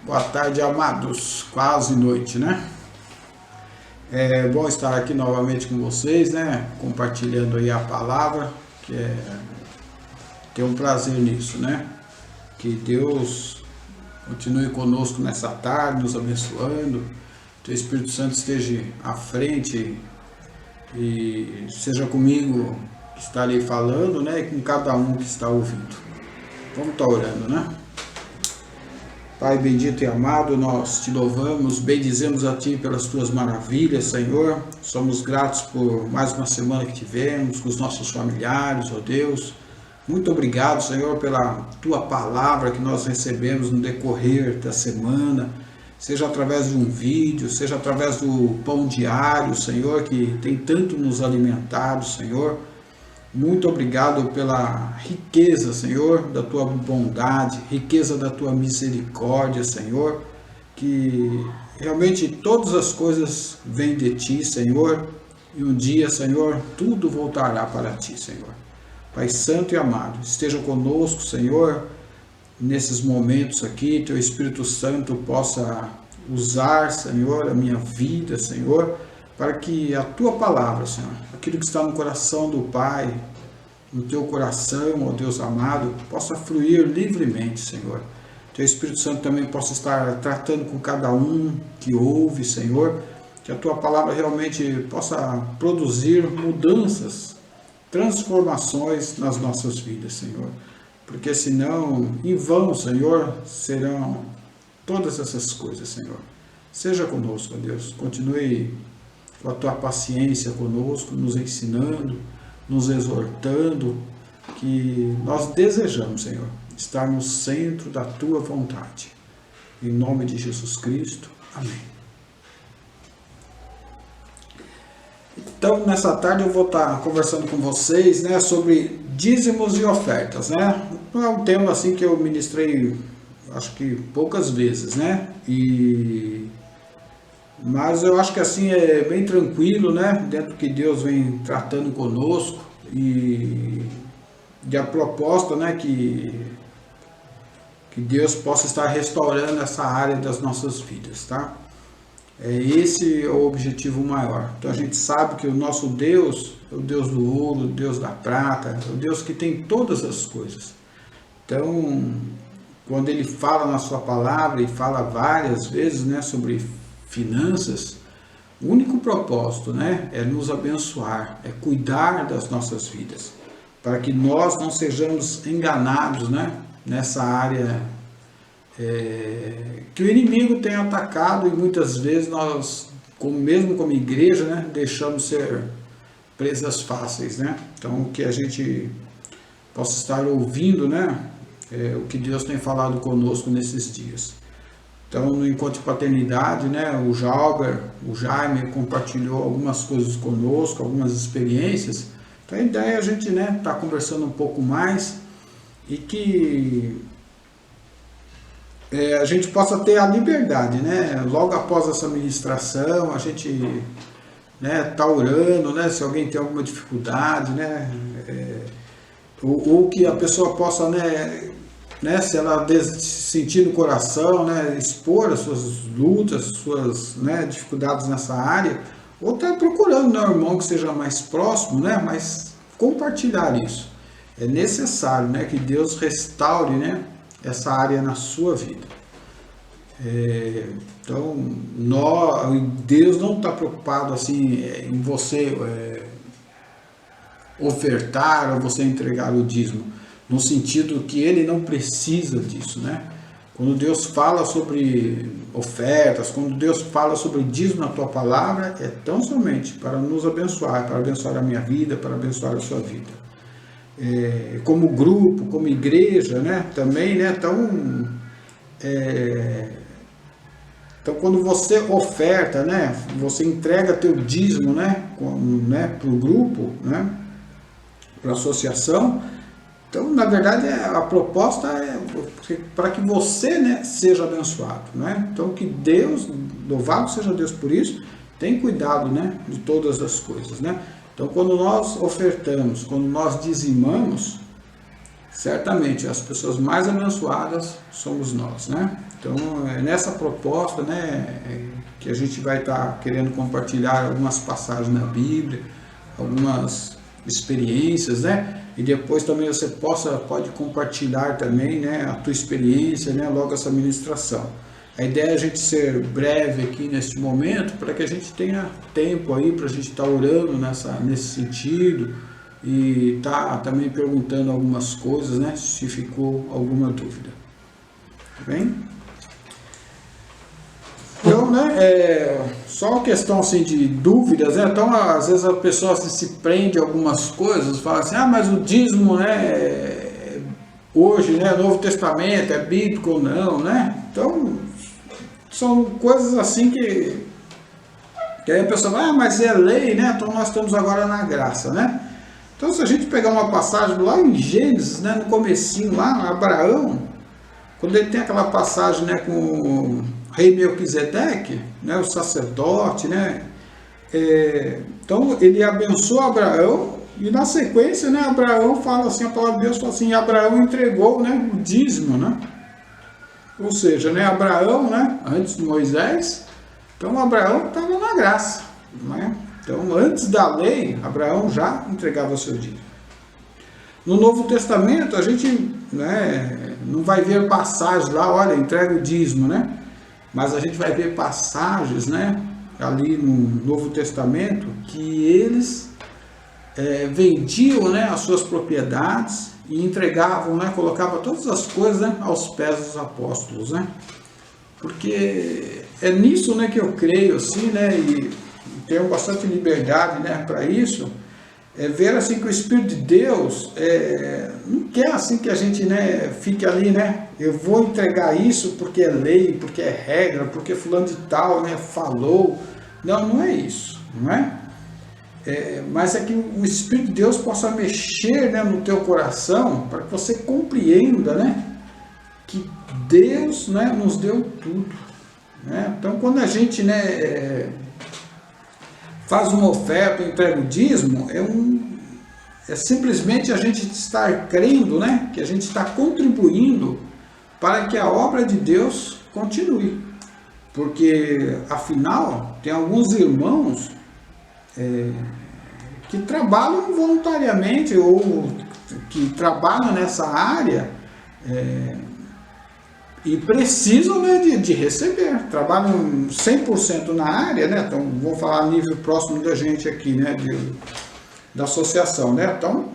Boa tarde, amados. Quase noite, né? É bom estar aqui novamente com vocês, né? Compartilhando aí a palavra, tenho um prazer nisso, né? Que Deus continue conosco nessa tarde, nos abençoando. Que o Espírito Santo esteja à frente e seja comigo que estarei falando, né? E com cada um que está ouvindo. Vamos estar orando, né? Pai bendito e amado, nós te louvamos, bendizemos a Ti pelas Tuas maravilhas, Senhor. Somos gratos por mais uma semana que tivemos, com os nossos familiares, ó Deus. Muito obrigado, Senhor, pela Tua palavra que nós recebemos no decorrer da semana, seja através de um vídeo, seja através do pão diário, Senhor, que tem tanto nos alimentado, Senhor. Muito obrigado pela riqueza, Senhor, da Tua bondade, riqueza da Tua misericórdia, Senhor, que realmente todas as coisas vêm de Ti, Senhor, e um dia, Senhor, tudo voltará para Ti, Senhor. Pai Santo e amado, esteja conosco, Senhor, nesses momentos aqui, Teu Espírito Santo possa usar, Senhor, a minha vida, Senhor, para que a Tua palavra, Senhor, aquilo que está no coração do Pai, no Teu coração, ó Deus amado, possa fluir livremente, Senhor. Teu Espírito Santo também possa estar tratando com cada um que ouve, Senhor, que a Tua palavra realmente possa produzir mudanças, transformações nas nossas vidas, Senhor. Porque senão, em vão, Senhor, serão todas essas coisas, Senhor. Seja conosco, ó Deus, continue com a Tua paciência conosco, nos ensinando, nos exortando, que nós desejamos, Senhor, estar no centro da Tua vontade. Em nome de Jesus Cristo. Amém. Então, nessa tarde eu vou estar conversando com vocês, né, sobre dízimos e ofertas, né? Não é um tema assim que eu ministrei, acho que poucas vezes, né? Mas eu acho que assim é bem tranquilo, né? Dentro do que Deus vem tratando conosco e a proposta, né? Que Deus possa estar restaurando essa área das nossas vidas, tá? Esse é o objetivo maior. Então a gente sabe que o nosso Deus é o Deus do ouro, o Deus da prata, é o Deus que tem todas as coisas. Então, quando Ele fala na sua palavra e fala várias vezes, né, sobre finanças, o único propósito, né, é nos abençoar, é cuidar das nossas vidas, para que nós não sejamos enganados, né, nessa área que o inimigo tem atacado, e muitas vezes nós, mesmo como igreja, né, deixamos ser presas fáceis, né? Então, que a gente possa estar ouvindo, né, o que Deus tem falado conosco nesses dias. Então, no Encontro de Paternidade, né, o Jaime compartilhou algumas coisas conosco, algumas experiências. Então, a ideia é a gente, né, tá conversando um pouco mais e que a gente possa ter a liberdade, né, logo após essa ministração, a gente, né, tá orando, né, se alguém tem alguma dificuldade, né, ou que a pessoa possa, né, se ela sentir no coração, né, expor as suas lutas, suas, né, dificuldades nessa área, ou está procurando, né, um irmão que seja mais próximo, né, mas compartilhar isso. É necessário, né, que Deus restaure, né, essa área na sua vida. Então, Deus não está preocupado assim em você ofertar ou você entregar o dízimo, no sentido que Ele não precisa disso, né? Quando Deus fala sobre ofertas, quando Deus fala sobre dízimo na Tua palavra, é tão somente para nos abençoar, para abençoar a minha vida, para abençoar a sua vida. Como grupo, como igreja, né? Também, né? Então, quando você oferta, né? Você entrega teu dízimo, né? Para o grupo, né? Para a associação. Então, na verdade, a proposta é para que você, né, seja abençoado, né? Então, que Deus, louvado seja Deus por isso, tem cuidado, né, de todas as coisas, né? Então, quando nós ofertamos, quando nós dizimamos, certamente as pessoas mais abençoadas somos nós, né? Então, é nessa proposta, né, que a gente vai estar querendo compartilhar algumas passagens na Bíblia, algumas experiências, né, e depois também você pode compartilhar também, né, a tua experiência, né, logo essa ministração. A ideia é a gente ser breve aqui neste momento, para que a gente tenha tempo aí para a gente estar orando nesse sentido e tá também perguntando algumas coisas, né, se ficou alguma dúvida. Tá bem? Então, né, só uma questão assim de dúvidas, né? Então, às vezes a pessoa assim, se prende a algumas coisas, fala assim, mas o dízimo, né, hoje, né, Novo Testamento, é bíblico ou não, né? Então, são coisas assim que aí a pessoa vai, mas é lei, né? Então nós estamos agora na graça, né? Então, se a gente pegar uma passagem lá em Gênesis, né, no comecinho, lá, Abraão, quando ele tem aquela passagem, né, com o rei Melquisedeque, né, o sacerdote, né, então ele abençoa Abraão e na sequência, né, Abraão fala assim, a palavra de Deus fala assim, Abraão entregou, né, o dízimo, né, ou seja, né, Abraão, né, antes de Moisés, então Abraão estava na graça, né, então antes da lei, Abraão já entregava o seu dízimo. No Novo Testamento, a gente, né, não vai ver passagens lá, olha, entrega o dízimo, né? Mas a gente vai ver passagens, né, ali no Novo Testamento, que eles vendiam, né, as suas propriedades e entregavam, né, colocavam todas as coisas, né, aos pés dos apóstolos, né? Porque é nisso, né, que eu creio, assim, né, e tenho bastante liberdade, né, para isso. Ver assim que o Espírito de Deus não quer assim que a gente, né, fique ali, né, eu vou entregar isso porque é lei, porque é regra, porque fulano de tal, né, falou. Não, não é isso, não é? Mas é que o Espírito de Deus possa mexer, né, no teu coração para que você compreenda, né, que Deus, né, nos deu tudo, né? Então quando a gente, né, faz uma oferta, entrega o dízimo, é simplesmente a gente estar crendo, né, que a gente está contribuindo para que a obra de Deus continue. Porque, afinal, tem alguns irmãos que trabalham voluntariamente ou que trabalham nessa área e precisam, né, de receber, trabalham 100% na área, né? Então vou falar a nível próximo da gente aqui, né, da associação, né? Então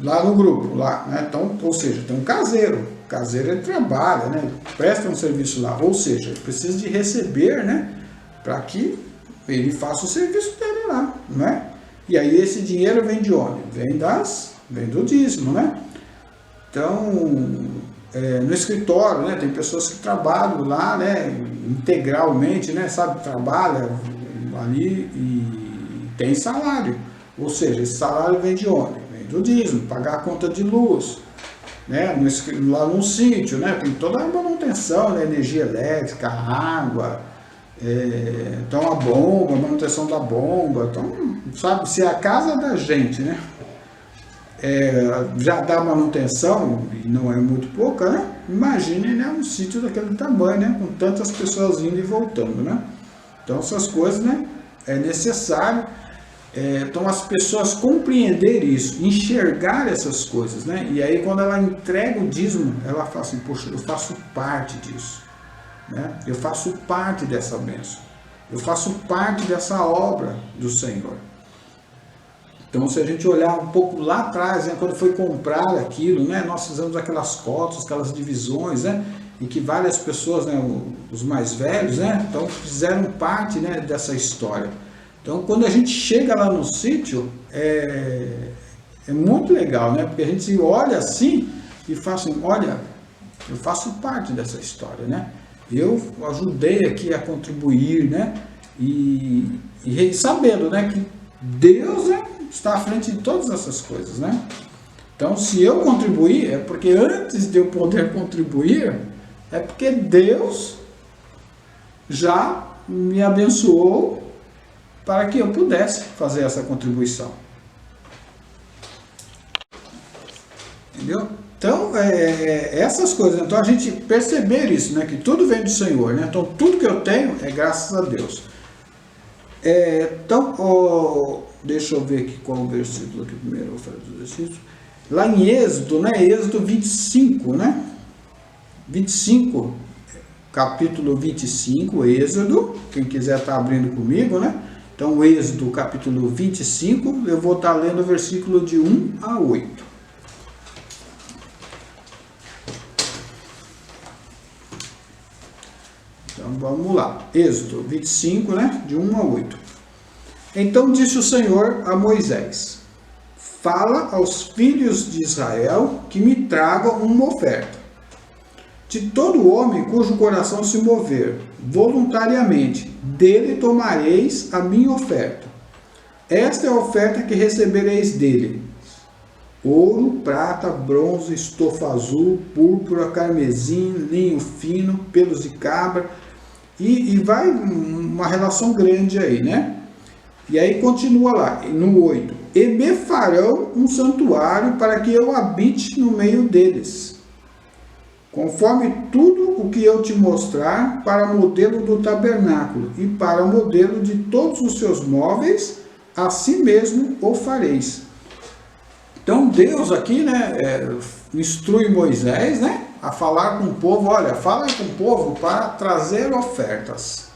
lá no grupo, lá, né? Então, ou seja, tem um caseiro ele trabalha, né, presta um serviço lá, ou seja, ele precisa de receber, né, para que ele faça o serviço dele lá, né? E aí esse dinheiro vem de onde? Vem do dízimo, né? Então no escritório, né, tem pessoas que trabalham lá, né, integralmente, né, sabe, trabalha ali e tem salário, ou seja, esse salário vem de onde? Vem do dízimo, pagar a conta de luz, né, lá no sítio, né, tem toda a manutenção, né, energia elétrica, água, então a manutenção da bomba, então, sabe, se a casa da gente, né, já dá manutenção, e não é muito pouca, né? Imagine, né, um sítio daquele tamanho, né, com tantas pessoas indo e voltando, né? Então essas coisas, né, é necessário, então as pessoas compreender isso, enxergar essas coisas, né? E aí quando ela entrega o dízimo, ela fala assim, poxa, eu faço parte disso, né? Eu faço parte dessa bênção, eu faço parte dessa obra do Senhor. Então, se a gente olhar um pouco lá atrás, né, quando foi comprado aquilo, né, nós fizemos aquelas cotas, aquelas divisões, né, em que várias pessoas, né, os mais velhos, né, então fizeram parte, né, dessa história. Então, quando a gente chega lá no sítio, é muito legal, né, porque a gente olha assim e fala assim, olha, eu faço parte dessa história, né, eu ajudei aqui a contribuir, né, e sabendo, né, que Deus, né, está à frente de todas essas coisas, né? Então, se eu contribuir, é porque antes de eu poder contribuir, é porque Deus já me abençoou para que eu pudesse fazer essa contribuição. Entendeu? Então, essas coisas, então a gente perceber isso, né, que tudo vem do Senhor, né, então tudo que eu tenho é graças a Deus. Então, deixa eu ver aqui qual o versículo aqui primeiro, eu vou fazer o exercício. Lá em Êxodo, né, Êxodo 25, né, 25, capítulo 25, Êxodo, quem quiser estar abrindo comigo, né, então Êxodo capítulo 25, eu vou estar lendo o versículo de 1 a 8. Então vamos lá, Êxodo 25, né, de 1 a 8. Então disse o Senhor a Moisés: fala aos filhos de Israel que me tragam uma oferta. De todo homem cujo coração se mover voluntariamente, dele tomareis a minha oferta. Esta é a oferta que recebereis dele: ouro, prata, bronze, estofa azul, púrpura, carmesim, linho fino, pelos de cabra. E vai uma relação grande aí, né? E aí continua lá, no 8. E me farão um santuário para que eu habite no meio deles, conforme tudo o que eu te mostrar, para modelo do tabernáculo e para modelo de todos os seus móveis, assim mesmo o fareis. Então Deus aqui, né, instrui Moisés, né, a falar com o povo. Olha, fala com o povo para trazer ofertas,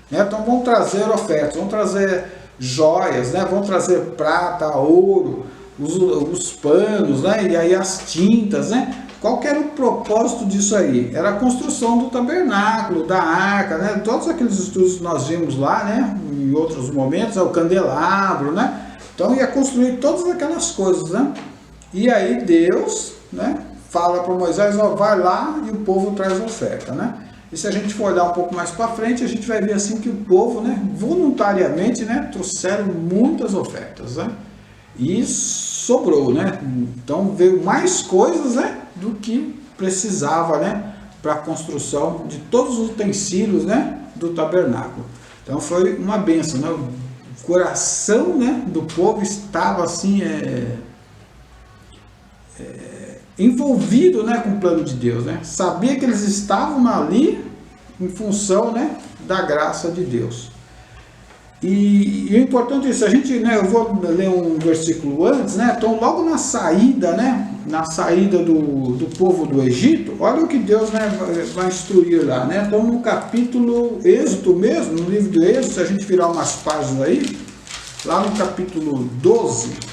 né? Então vão trazer ofertas, vão trazer joias, né, vão trazer prata, ouro, os panos, né, e aí as tintas, né? Qual que era o propósito disso aí? Era a construção do tabernáculo, da arca, né? Todos aqueles estudos que nós vimos lá, né, em outros momentos, o candelabro, né? Então ia construir todas aquelas coisas, né? E aí Deus, né, fala para Moisés: ó, vai lá e o povo traz oferta, né? E se a gente for olhar um pouco mais para frente, a gente vai ver assim que o povo, né, voluntariamente, né, trouxeram muitas ofertas, né? E sobrou, né? Então veio mais coisas, né, do que precisava, né, para a construção de todos os utensílios, né, do tabernáculo. Então foi uma bênção, né? O coração, né, do povo estava assim envolvido, né, com o plano de Deus, né? Sabia que eles estavam ali em função, né, da graça de Deus. E o importante é isso, a gente, né, eu vou ler um versículo antes, né? Então logo na saída, né, na saída do povo do Egito, olha o que Deus, né, vai instruir lá, né? Então no capítulo Êxodo mesmo, no livro do Êxodo, se a gente virar umas páginas aí, lá no capítulo 12,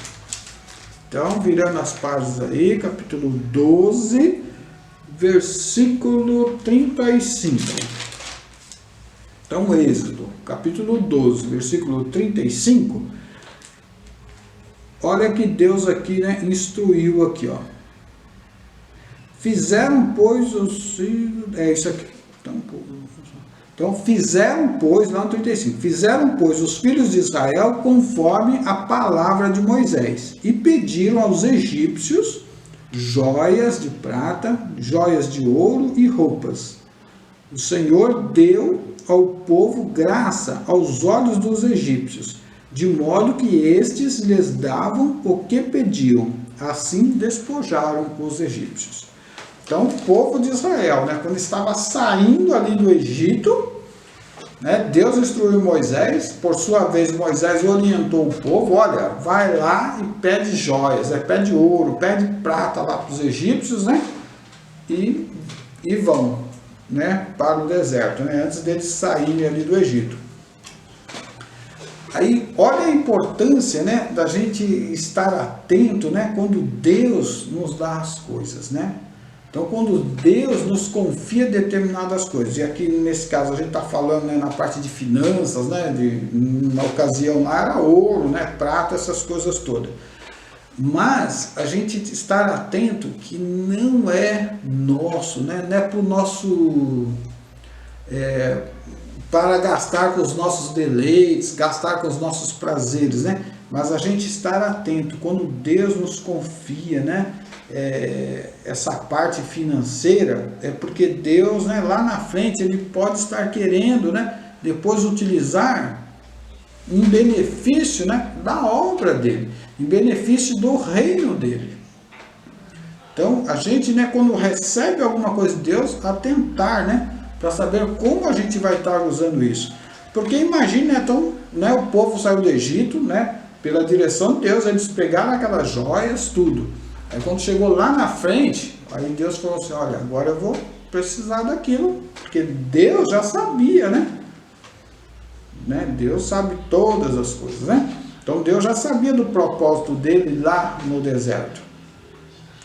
então virando as páginas aí, capítulo 12, versículo 35. Então Êxodo, capítulo 12, versículo 35, olha que Deus aqui, né, instruiu aqui, ó. Fizeram, pois, os... isso aqui. Então, fizeram, pois, lá no 35, fizeram, pois, os filhos de Israel conforme a palavra de Moisés, e pediram aos egípcios joias de prata, joias de ouro e roupas. O Senhor deu ao povo graça aos olhos dos egípcios, de modo que estes lhes davam o que pediam. Assim despojaram os egípcios. Então o povo de Israel, né, quando estava saindo ali do Egito, né, Deus instruiu Moisés. Por sua vez Moisés orientou o povo: olha, vai lá e pede joias, pede ouro, pede prata lá para os egípcios, né, e vão, né, para o deserto, né, antes deles saírem ali do Egito. Aí olha a importância, né, da gente estar atento, né, quando Deus nos dá as coisas, né? Então quando Deus nos confia determinadas coisas, e aqui nesse caso a gente está falando, né, na parte de finanças, né, na ocasião lá era ouro, né, prata, essas coisas todas. Mas a gente estar atento que não é nosso, né? Não é para o nosso, para gastar com os nossos deleites, gastar com os nossos prazeres, né? Mas a gente estar atento quando Deus nos confia, né, essa parte financeira, é porque Deus, né, lá na frente ele pode estar querendo, né, depois utilizar em benefício, né, da obra dele, em benefício do reino dele. Então, a gente, né, quando recebe alguma coisa de Deus, atentar, né, para saber como a gente vai estar usando isso. Porque imagine, né, então, né, o povo saiu do Egito, né, pela direção de Deus, eles pegaram aquelas joias, tudo. Aí quando chegou lá na frente, aí Deus falou assim, olha, agora eu vou precisar daquilo, porque Deus já sabia, né? Deus sabe todas as coisas, né? Então Deus já sabia do propósito dele lá no deserto.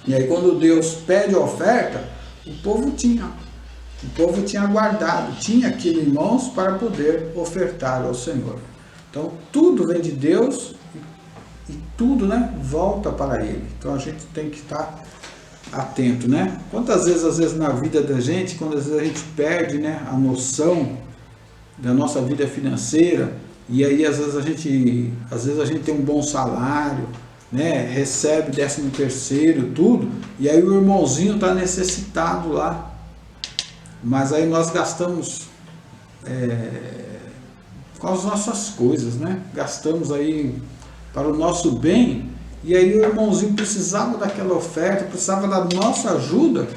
E aí quando Deus pede a oferta, o povo tinha guardado, tinha aquilo em mãos para poder ofertar ao Senhor. Então tudo vem de Deus e tudo, né, volta para Ele. Então a gente tem que estar atento, né? Quantas vezes, às vezes na vida da gente, quando às vezes a gente perde, né, a noção da nossa vida financeira, e aí às vezes a gente tem um bom salário, né, recebe 13º, tudo, e aí o irmãozinho está necessitado lá, mas aí nós gastamos com as nossas coisas, né? Gastamos aí para o nosso bem, e aí o irmãozinho precisava daquela oferta, precisava da nossa ajuda,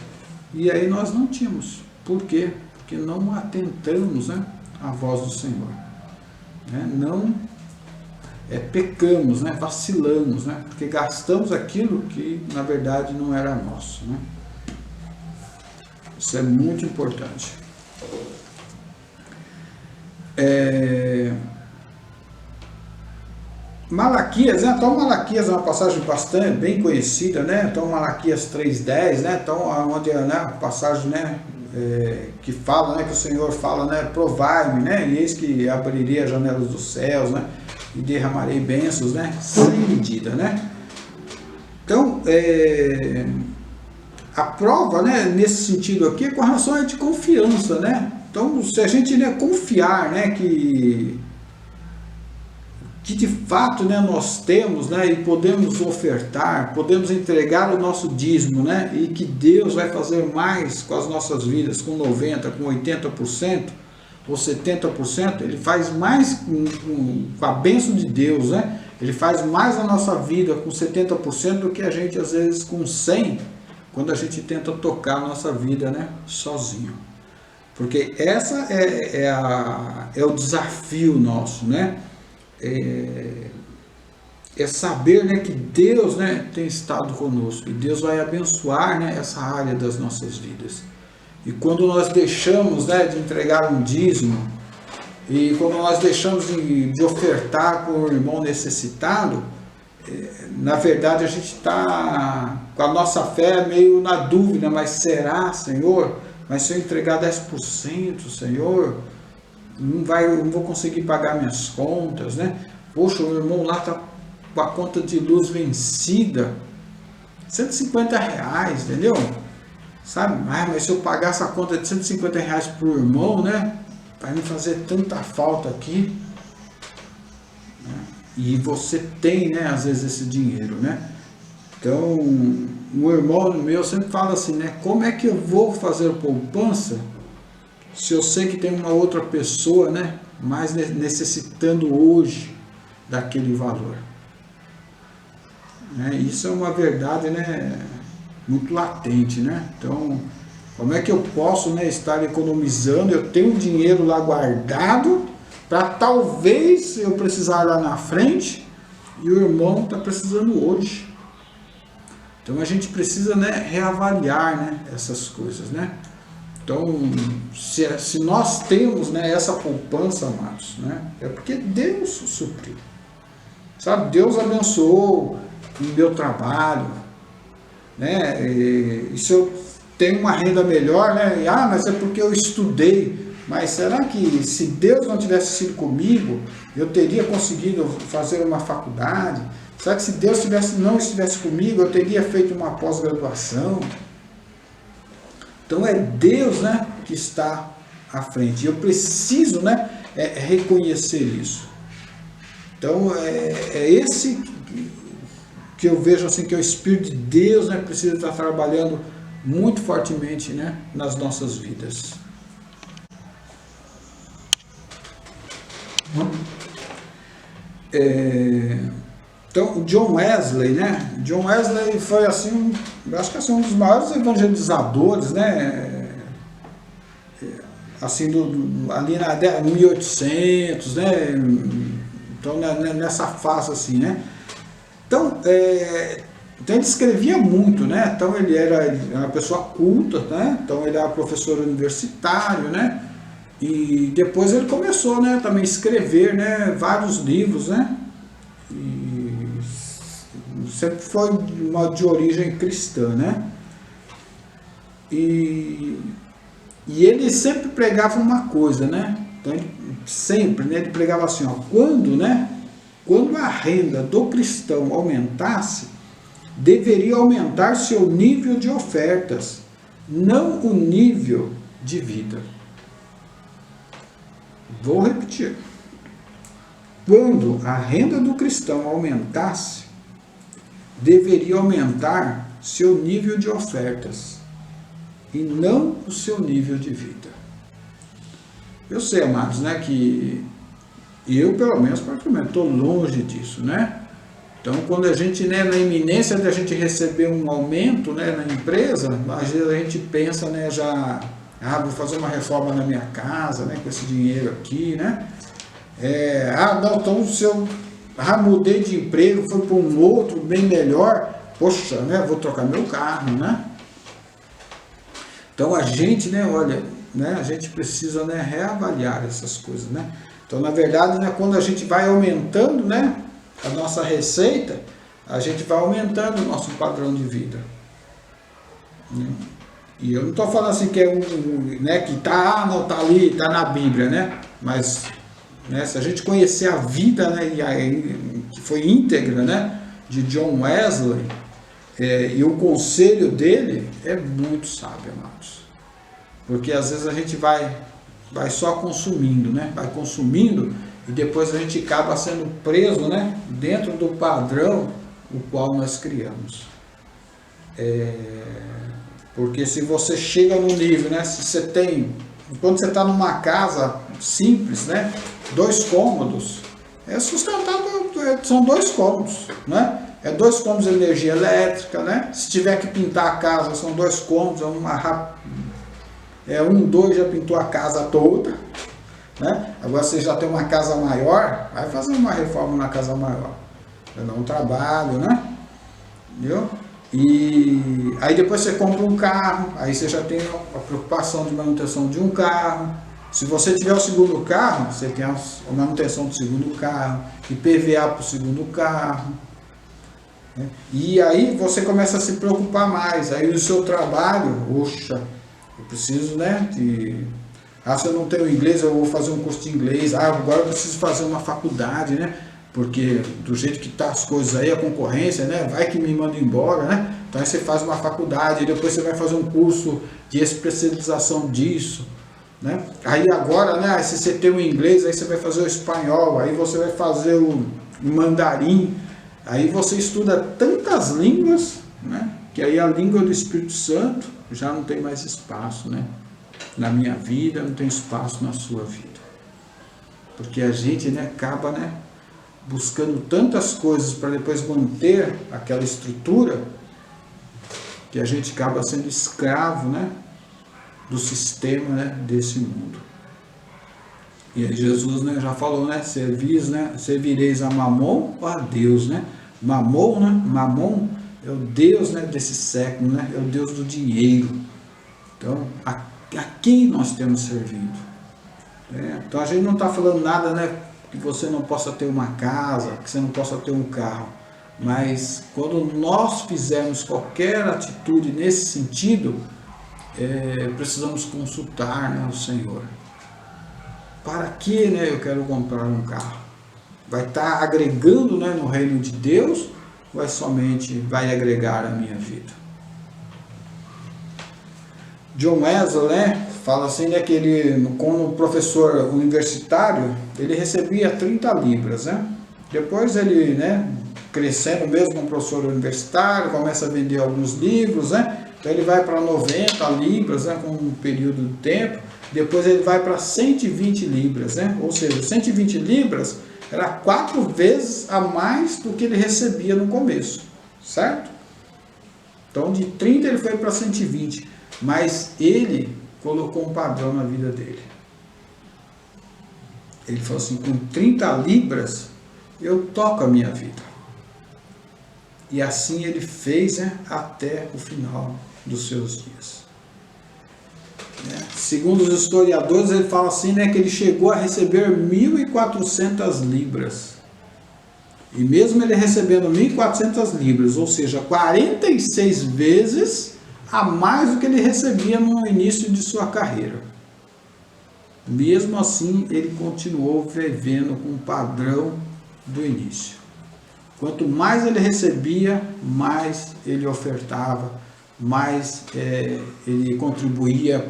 e aí nós não tínhamos. Por quê? Porque não atentamos, né, à voz do Senhor. Não pecamos, né? Vacilamos, né? Porque gastamos aquilo que na verdade não era nosso, né? Isso é muito importante. Malaquias, né? Então Malaquias é uma passagem bastante bem conhecida, né? Então Malaquias 3:10, né? Então onde é, né, a passagem, né, que fala, né, que o Senhor fala, né, provai-me, né, e eis que abrirei as janelas dos céus, né, e derramarei bênçãos, né, sem medida, né. Então a prova, né, nesse sentido aqui é com relação de confiança, né. Então se a gente, né, confiar, né, que de fato, né, nós temos, né, e podemos ofertar, podemos entregar o nosso dízimo, né, e que Deus vai fazer mais com as nossas vidas, com 90%, com 80%, ou 70%, Ele faz mais com a bênção de Deus, né, Ele faz mais na nossa vida com 70% do que a gente, às vezes, com 100%, quando a gente tenta tocar a nossa vida, né, sozinho. Porque essa é o desafio nosso, né, saber, né, que Deus, né, tem estado conosco e Deus vai abençoar, né, essa área das nossas vidas. E quando nós deixamos, né, de entregar um dízimo, e quando nós deixamos de ofertar para o irmão necessitado, na verdade a gente está com a nossa fé meio na dúvida, mas será, Senhor? Mas se eu entregar 10%, Senhor, não vou conseguir pagar minhas contas, né? Poxa, o irmão lá está com a conta de luz vencida, R$150, entendeu? Sabe? Mas se eu pagar essa conta de R$150 para o irmão, né? Vai me fazer tanta falta aqui. Né? E você tem, né, às vezes esse dinheiro, né? Então, um irmão meu sempre fala assim, né? Como é que eu vou fazer poupança se eu sei que tem uma outra pessoa, né, mais necessitando hoje daquele valor? Isso é uma verdade, né, muito latente, né? Então, como é que eu posso, né, estar economizando? Eu tenho dinheiro lá guardado para talvez eu precisar lá na frente e o irmão está precisando hoje. Então a gente precisa, né, reavaliar, né, essas coisas, né? Então, se nós temos, né, essa poupança, amados, né, é porque Deus supriu. Sabe, Deus abençoou o meu trabalho, né? E se eu tenho uma renda melhor, né? Mas é porque eu estudei. Mas será que se Deus não tivesse sido comigo, eu teria conseguido fazer uma faculdade? Será que se Deus não estivesse comigo, eu teria feito uma pós-graduação? Então é Deus, né, que está à frente. Eu preciso, né, reconhecer isso. Então é esse que eu vejo assim, que é o Espírito de Deus, né, precisa estar trabalhando muito fortemente, né, nas nossas vidas. Então, John Wesley, né? John Wesley foi assim, acho que assim, um dos maiores evangelizadores, né? Assim, ali na 1800, né? Então, nessa fase assim, né? Então, então ele escrevia muito, né? Então ele era uma pessoa culta, né? Então ele era professor universitário, né? E depois ele começou, né? Também a escrever, né? Vários livros, né? E sempre foi de origem cristã, né? E ele sempre pregava uma coisa, né? Então ele sempre, né? Ele pregava assim, ó, quando a renda do cristão aumentasse, deveria aumentar seu nível de ofertas, não o nível de vida. Vou repetir. Quando a renda do cristão aumentasse, deveria aumentar seu nível de ofertas e não o seu nível de vida. Eu sei, amados, né, que eu, pelo menos, particularmente, estou longe disso, né? Então, quando a gente, né, na iminência de a gente receber um aumento, né, na empresa, às vezes a gente pensa, né, já, vou fazer uma reforma na minha casa, né, com esse dinheiro aqui, né? Não, então se eu mudei de emprego, fui para um outro bem melhor, poxa, né, vou trocar meu carro, né? Então a gente, né, olha, né, a gente precisa, né, reavaliar essas coisas, né? Então, na verdade, né, quando a gente vai aumentando, né, a nossa receita, a gente vai aumentando o nosso padrão de vida. E eu não estou falando assim que é né, que tá ali, tá na Bíblia, né? Mas, né, se a gente conhecer a vida, né, que foi íntegra, né, de John Wesley, e o conselho dele é muito sábio, amados. Porque às vezes a gente vai só consumindo, né? Vai consumindo e depois a gente acaba sendo preso, né, dentro do padrão o qual nós criamos. Porque se você chega no nível, né, se você tem, quando você está numa casa simples, né, 2 cômodos, é sustentável, são 2 cômodos, né? 2 cômodos de energia elétrica, né? Se tiver que pintar a casa, são 2 cômodos, 2 já pintou a casa toda, né? Agora você já tem uma casa maior, vai fazer uma reforma na casa maior, vai dar um trabalho, né? Entendeu? E aí depois você compra um carro, aí você já tem a preocupação de manutenção de um carro. Se você tiver o segundo carro, você tem a manutenção do segundo carro, IPVA para o segundo carro, né? E aí você começa a se preocupar mais. Aí o seu trabalho, eu preciso, né, se eu não tenho inglês, eu vou fazer um curso de inglês. Agora eu preciso fazer uma faculdade, né? Porque do jeito que tá as coisas aí, a concorrência, né, vai que me manda embora, né? Então aí você faz uma faculdade, e depois você vai fazer um curso de especialização disso, né? Aí agora, né, se você tem o inglês, aí você vai fazer o espanhol, aí você vai fazer o mandarim, aí você estuda tantas línguas, né, que aí a língua do Espírito Santo já não tem mais espaço, né? Na minha vida, não tem espaço na sua vida. Porque a gente, né, acaba, né, buscando tantas coisas para depois manter aquela estrutura, que a gente acaba sendo escravo, né, do sistema, né, desse mundo. E aí Jesus, né, já falou, né, servireis a Mamon ou a Deus, né? Mamon, né? Mamon é o Deus, né, desse século, né? É o Deus do dinheiro. Então, a quem nós temos servido? Então a gente não está falando nada, né, que você não possa ter uma casa, que você não possa ter um carro. Mas quando nós fizermos qualquer atitude nesse sentido, precisamos consultar, né, o Senhor. Para que, né, eu quero comprar um carro? Vai estar agregando, né, no reino de Deus, ou somente vai agregar a minha vida? John Wesley, né, fala assim, né, que ele, como professor universitário, ele recebia 30 libras, né? Depois ele, né, crescendo mesmo como professor universitário, começa a vender alguns livros, né? Então ele vai para 90 libras, né, com um período de tempo. Depois ele vai para 120 libras, né? Ou seja, 120 libras Era 4 vezes a mais do que ele recebia no começo, certo? Então de 30 ele foi para 120, mas ele colocou um padrão na vida dele. Ele falou assim, com 30 libras eu toco a minha vida. E assim ele fez, né, até o final dos seus dias. Segundo os historiadores, ele fala assim, né, que ele chegou a receber 1.400 libras. E mesmo ele recebendo 1.400 libras, ou seja, 46 vezes a mais do que ele recebia no início de sua carreira. Mesmo assim, ele continuou vivendo com o padrão do início. Quanto mais ele recebia, mais ele ofertava, mais ele contribuía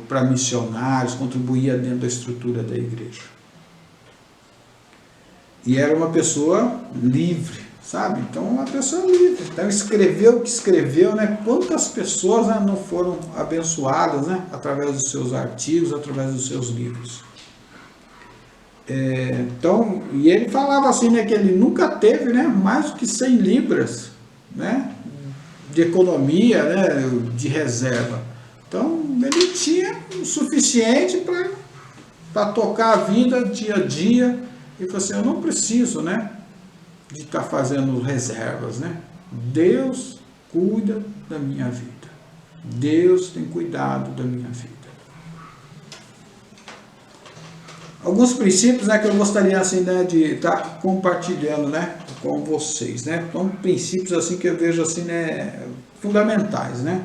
para missionários, contribuía dentro da estrutura da igreja. E era uma pessoa livre, sabe? Então, uma pessoa livre. Então, escreveu o que escreveu, né? Quantas pessoas, né, não foram abençoadas, né, através dos seus artigos, através dos seus livros. Então, e ele falava assim, né, que ele nunca teve, né, mais do que 100 libras, né, de economia, né, de reserva. Então, ele tinha o suficiente para tocar a vida dia a dia. E falou assim, eu não preciso, né, de estar fazendo reservas, né? Deus cuida da minha vida. Deus tem cuidado da minha vida. Alguns princípios, né, que eu gostaria assim, né, de estar compartilhando, né, com vocês, né? São princípios assim que eu vejo assim, né, fundamentais, né?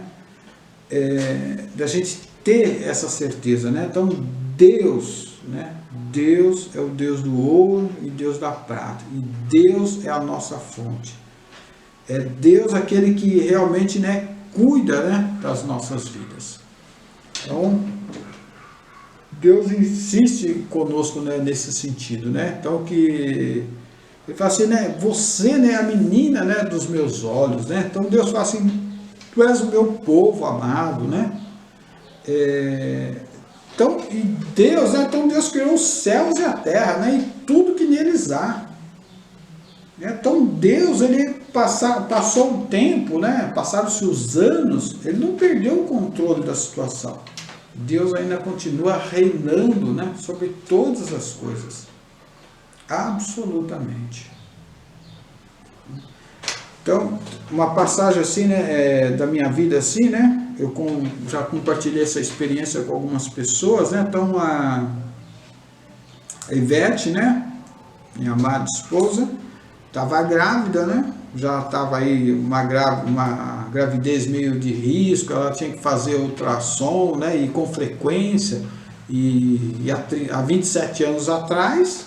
Da gente ter essa certeza, né? Então Deus, né? Deus é o Deus do ouro e Deus da prata. E Deus é a nossa fonte. É Deus aquele que realmente, né, cuida, né, das nossas vidas. Então Deus insiste conosco, né, nesse sentido, né? Então que ele fala assim, né? Você, né, é a menina, né, dos meus olhos, né? Então Deus fala assim, tu és o meu povo amado, né? Então, e Deus, né? Então Deus criou os céus e a terra, né? E tudo que neles há. Então Deus, ele passou o tempo, né? Passaram-se os anos, ele não perdeu o controle da situação. Deus ainda continua reinando, né, sobre todas as coisas. Absolutamente. Então, uma passagem assim, né, da minha vida assim, né, eu já compartilhei essa experiência com algumas pessoas, né, então a Ivete, né, minha amada esposa, estava grávida, né, já estava aí uma gravidez meio de risco, ela tinha que fazer ultrassom, né, e com frequência, e há 27 anos atrás,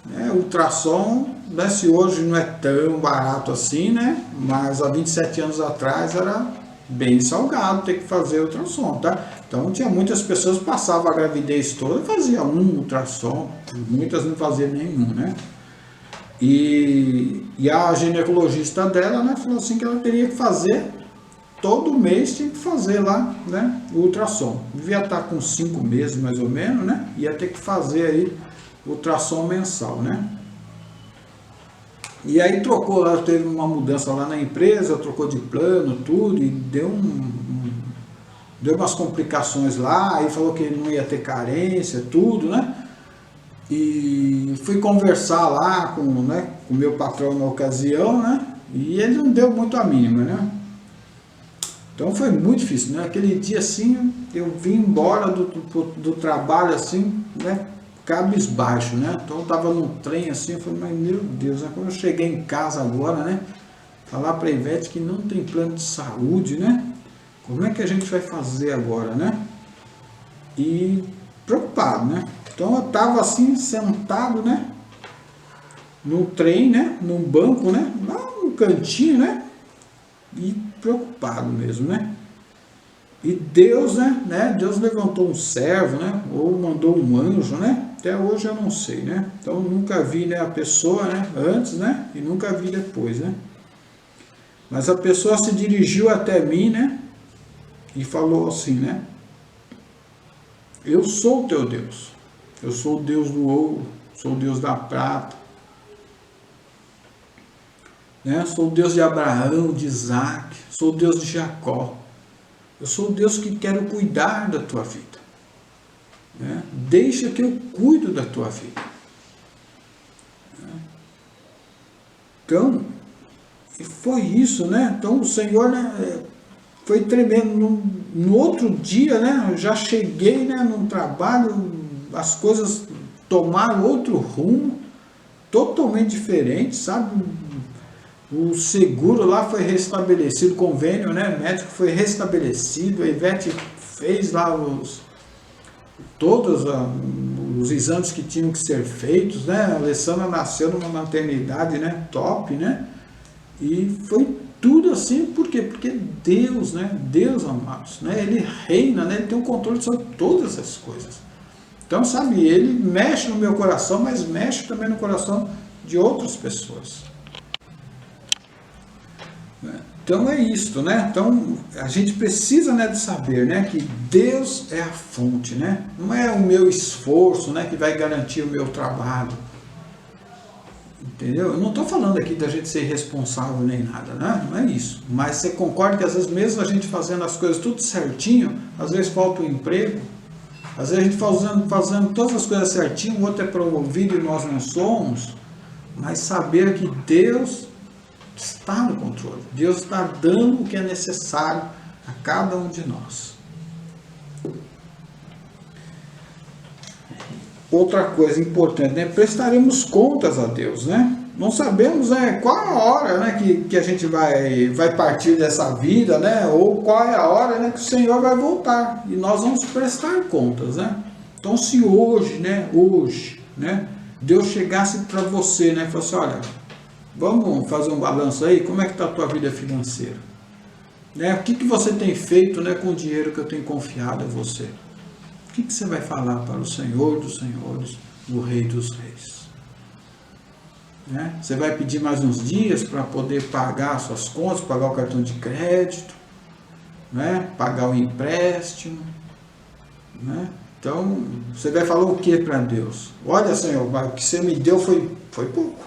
né, ultrassom, né, se hoje não é tão barato assim, né, mas há 27 anos atrás era bem salgado ter que fazer ultrassom, tá? Então tinha muitas pessoas que passavam a gravidez toda e faziam um ultrassom, muitas não faziam nenhum, né? E a ginecologista dela, né, falou assim que ela teria que fazer, todo mês tinha que fazer lá, né, o ultrassom. Devia estar com 5 meses mais ou menos, né, ia ter que fazer aí ultrassom mensal, né. E aí trocou lá, teve uma mudança lá na empresa, trocou de plano, tudo, e deu umas complicações lá, aí falou que não ia ter carência, tudo, né. E fui conversar lá com o meu patrão na ocasião, né? E ele não deu muito a mínima, né? Então foi muito difícil, né? Aquele dia assim, eu vim embora do trabalho assim, né? Cabisbaixo, né? Então eu tava no trem assim, eu falei, mas meu Deus, né? Quando eu cheguei em casa agora, né? Falar pra Ivete que não tem plano de saúde, né? Como é que a gente vai fazer agora, né? E preocupado, né? Então eu estava assim, sentado, né, no trem, né, num banco, né, lá no cantinho, né, e preocupado mesmo, né. E Deus, né, Deus levantou um servo, né, ou mandou um anjo, né, até hoje eu não sei, né. Então eu nunca vi, né, a pessoa, né, antes, né, e nunca vi depois, né. Mas a pessoa se dirigiu até mim, né, e falou assim, né, eu sou o teu Deus. Eu sou o Deus do ouro sou o Deus da prata, né? Sou o Deus de Abraão, de Isaac, sou o Deus de Jacó. Eu sou o Deus que quero cuidar da tua vida, né? Deixa que eu cuido da tua vida. Então, foi isso, né? Então o Senhor, né, foi tremendo. No outro dia, né, eu já cheguei, né, no trabalho, as coisas tomaram outro rumo, totalmente diferente, sabe? O seguro lá foi restabelecido, o convênio, né, médico foi restabelecido, a Ivete fez lá todos os exames que tinham que ser feitos, né? A Alessandra nasceu numa maternidade, né, top, né? E foi tudo assim, por quê? Porque Deus, né? Deus, amados, né? Ele reina, né? Ele tem o controle sobre todas as coisas. Então, sabe, ele mexe no meu coração, mas mexe também no coração de outras pessoas. Então é isso, né? Então a gente precisa, né, de saber, né, que Deus é a fonte, né? Não é o meu esforço, né, que vai garantir o meu trabalho. Entendeu? Eu não estou falando aqui da gente ser irresponsável nem nada, né? Não é isso. Mas você concorda que às vezes mesmo a gente fazendo as coisas tudo certinho, às vezes falta o emprego, às vezes a gente fazendo todas as coisas certinho, o outro é promovido e nós não somos, mas saber que Deus está no controle. Deus está dando o que é necessário a cada um de nós. Outra coisa importante, né? Prestaremos contas a Deus, né? Não sabemos, né, qual é a hora, né, que a gente vai partir dessa vida, né? Ou qual é a hora, né, que o Senhor vai voltar. E nós vamos prestar contas, né? Então, se hoje, né, Deus chegasse para você, né, e falasse, olha, vamos fazer um balanço aí, como é que está a tua vida financeira? Né? O que você tem feito, né, com o dinheiro que eu tenho confiado a você? O que você vai falar para o Senhor dos Senhores, o Rei dos Reis? Né? Você vai pedir mais uns dias para poder pagar suas contas, pagar o cartão de crédito, né? Pagar o empréstimo, né? Então, você vai falar o que para Deus? Olha, Senhor, o que você me deu foi pouco.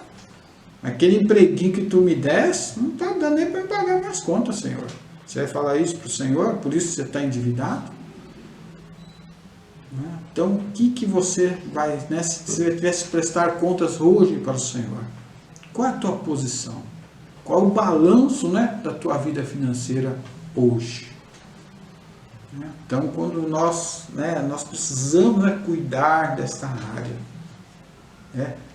Aquele empreguinho que tu me desse, não está dando nem para pagar minhas contas, Senhor. Você vai falar isso para o Senhor? Por isso você está endividado? Então, o que você vai, né, se você tivesse que prestar contas hoje para o Senhor? Qual é a tua posição? Qual é o balanço, né, da tua vida financeira hoje? Então, quando nós precisamos, né, cuidar desta área.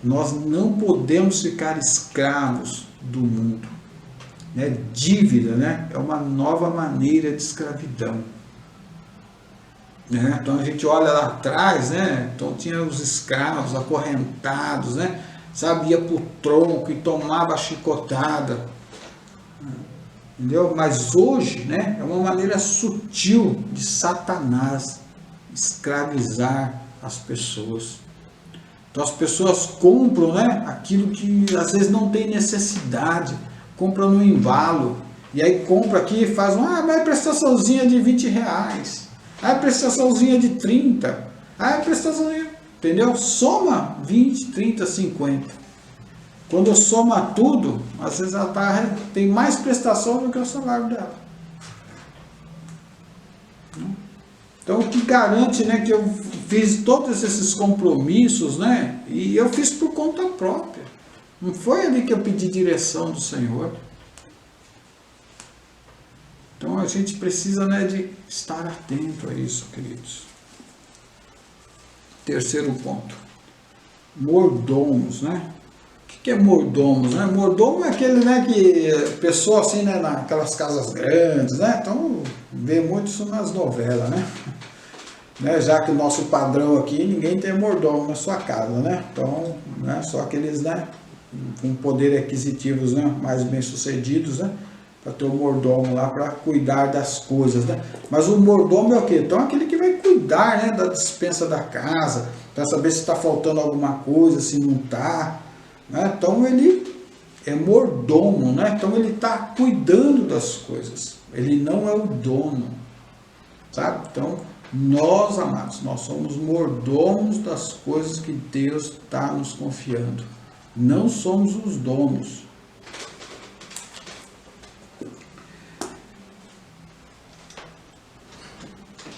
Nós não podemos ficar escravos do mundo. Né? Dívida, né, é uma nova maneira de escravidão. Né? Então a gente olha lá atrás, né? Então tinha os escravos acorrentados, né? Sabe, ia para o tronco e tomava a chicotada. Entendeu? Mas hoje, né, é uma maneira sutil de Satanás escravizar as pessoas. Então as pessoas compram, né, aquilo que às vezes não tem necessidade, compram no embalo, e aí compra aqui e faz uma prestaçãozinha de R$20, prestaçãozinha de 30, prestaçãozinha, entendeu? Soma 20, 30, 50. Quando soma tudo, às vezes ela tem mais prestação do que o salário dela. Então, o que garante, né, que eu fiz todos esses compromissos, né, e eu fiz por conta própria. Não foi ali que eu pedi direção do Senhor. Então, a gente precisa, né, de estar atento a isso, queridos. Terceiro ponto. Mordomos, né? O que é mordomos, né? Mordomo é aquele, né, que pessoa assim, né, naquelas casas grandes, né? Então, vê muito isso nas novelas, né? Já que o nosso padrão aqui, ninguém tem mordomo na sua casa, né? Então, né, só aqueles, né, com poder aquisitivos, né, mais bem sucedidos, né, para ter um mordomo lá para cuidar das coisas, né? Mas o mordomo é o quê? Então, aquele que vai cuidar, né, da despensa da casa, para saber se está faltando alguma coisa, se não está, né? Então, ele é mordomo, né? Então, ele está cuidando das coisas. Ele não é o dono, sabe? Então, Nós, amados, nós somos mordomos das coisas que Deus está nos confiando. Não somos os donos.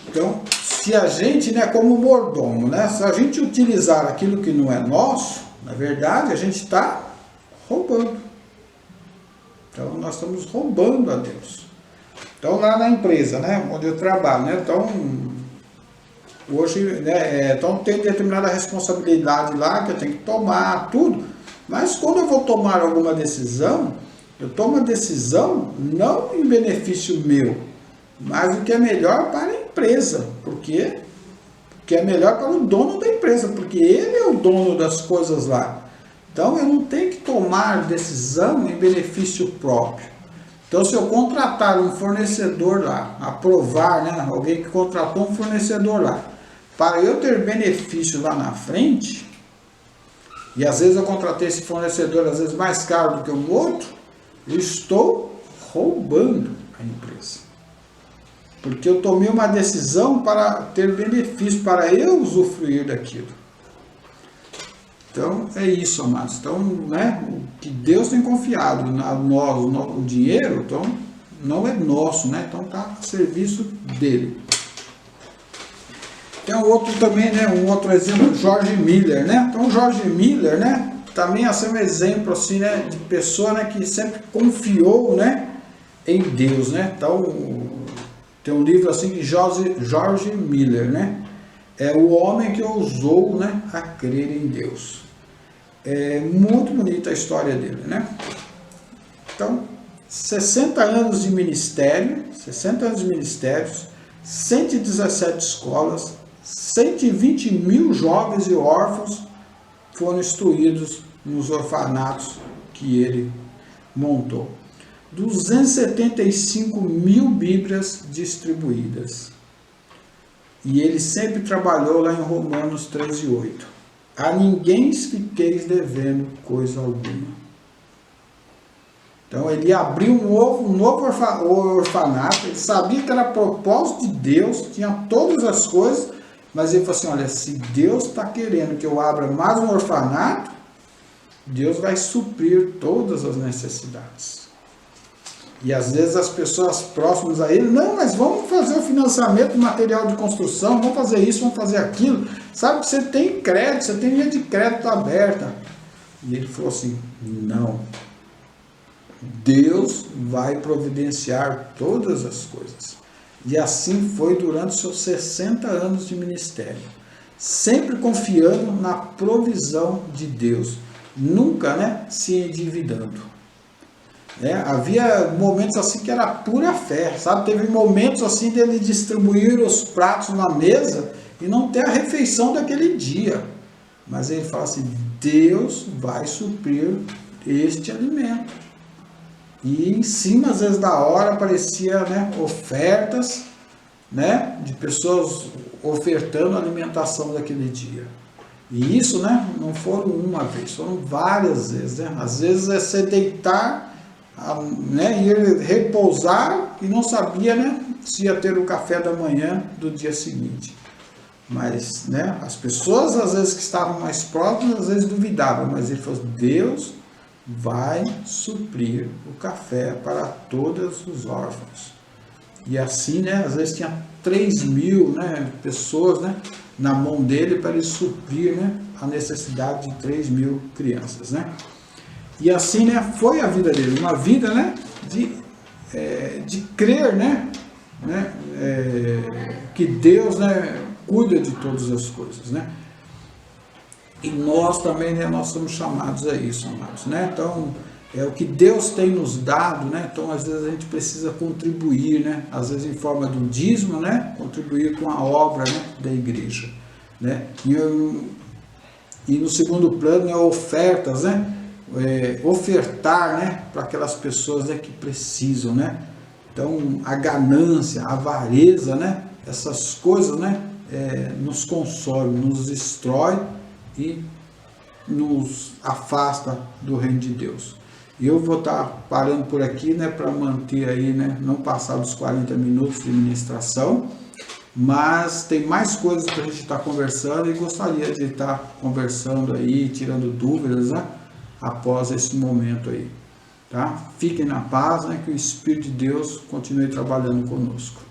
Então, se a gente, né, como mordomo, né, se a gente utilizar aquilo que não é nosso, na verdade, a gente está roubando. Então, nós estamos roubando a Deus. Então, lá na empresa, né, onde eu trabalho, né, então, hoje, né, então tem determinada responsabilidade lá que eu tenho que tomar, tudo. Mas quando eu vou tomar alguma decisão, eu tomo a decisão não em benefício meu, mas o que é melhor para a empresa. Por quê? Porque é melhor para o dono da empresa, porque ele é o dono das coisas lá. Então eu não tenho que tomar decisão em benefício próprio. Então se eu contratar um fornecedor lá, aprovar, né, alguém que contratou um fornecedor lá, para eu ter benefício lá na frente, e às vezes eu contratei esse fornecedor às vezes mais caro do que o outro, eu estou roubando a empresa. Porque eu tomei uma decisão para ter benefício, para eu usufruir daquilo. Então, é isso, amados. Então, né, o que Deus tem confiado a nós, o dinheiro, então, não é nosso, né? Então, está a serviço dele. Tem um outro também, né, um outro exemplo, George Miller, né? Então, George Miller, né, também é um exemplo, assim, né, de pessoa, né, que sempre confiou, né, em Deus, né? Então, tem um livro assim de George Miller, né? É o homem que ousou, né, a crer em Deus. É muito bonita a história dele, né? Então, 60 anos de ministério, 60 anos de ministérios, 117 escolas, 120 mil jovens e órfãos foram instruídos nos orfanatos que ele montou. 275 mil Bíblias distribuídas. E ele sempre trabalhou lá em Romanos 13:8. A ninguém fiqueis devendo coisa alguma. Então ele abriu um novo orfanato, ele sabia que era propósito de Deus, tinha todas as coisas, mas ele falou assim, olha, se Deus está querendo que eu abra mais um orfanato, Deus vai suprir todas as necessidades. E às vezes as pessoas próximas a ele, não, mas vamos fazer o financiamento do material de construção, vamos fazer isso, vamos fazer aquilo. Sabe que você tem crédito, você tem linha de crédito aberta. E ele falou assim, não. Deus vai providenciar todas as coisas. E assim foi durante os seus 60 anos de ministério. Sempre confiando na provisão de Deus. Nunca, né, se endividando. Havia momentos assim que era pura fé, sabe? Teve momentos assim dele distribuir os pratos na mesa e não ter a refeição daquele dia. Mas ele fala assim, Deus vai suprir este alimento. E em cima, às vezes, da hora, aparecia, né, ofertas, né, de pessoas ofertando a alimentação daquele dia. E isso, né, não foram uma vez, foram várias vezes. Né? Às vezes é você deitar, né, ir repousar e não sabia, né, se ia ter o café da manhã do dia seguinte. Mas, né, as pessoas às vezes que estavam mais próximas, às vezes duvidavam, mas ele falou, Deus vai suprir o café para todos os órfãos. E assim, né, às vezes tinha 3.000, né, pessoas, né, na mão dele para ele suprir, né, a necessidade de 3.000 crianças, né. E assim, né, foi a vida dele, uma vida, né, de crer, né, que Deus, né, cuida de todas as coisas, né. E nós também, né, nós somos chamados a isso, amados, né. Então, o que Deus tem nos dado, né, então às vezes a gente precisa contribuir, né, às vezes em forma do dízimo, né, contribuir com a obra, né, da igreja, né. E no segundo plano, né, ofertas, né, ofertar, né, para aquelas pessoas, né, que precisam, né. Então a ganância, a avareza, né, essas coisas, né, nos consome, nos destrói e nos afasta do reino de Deus. E eu vou estar parando por aqui, né, para manter aí, né, não passar dos 40 minutos de ministração. mas tem mais coisas para a gente estar conversando e gostaria de estar conversando aí, tirando dúvidas, né, após esse momento aí, tá? Fiquem na paz, né, que o Espírito de Deus continue trabalhando conosco.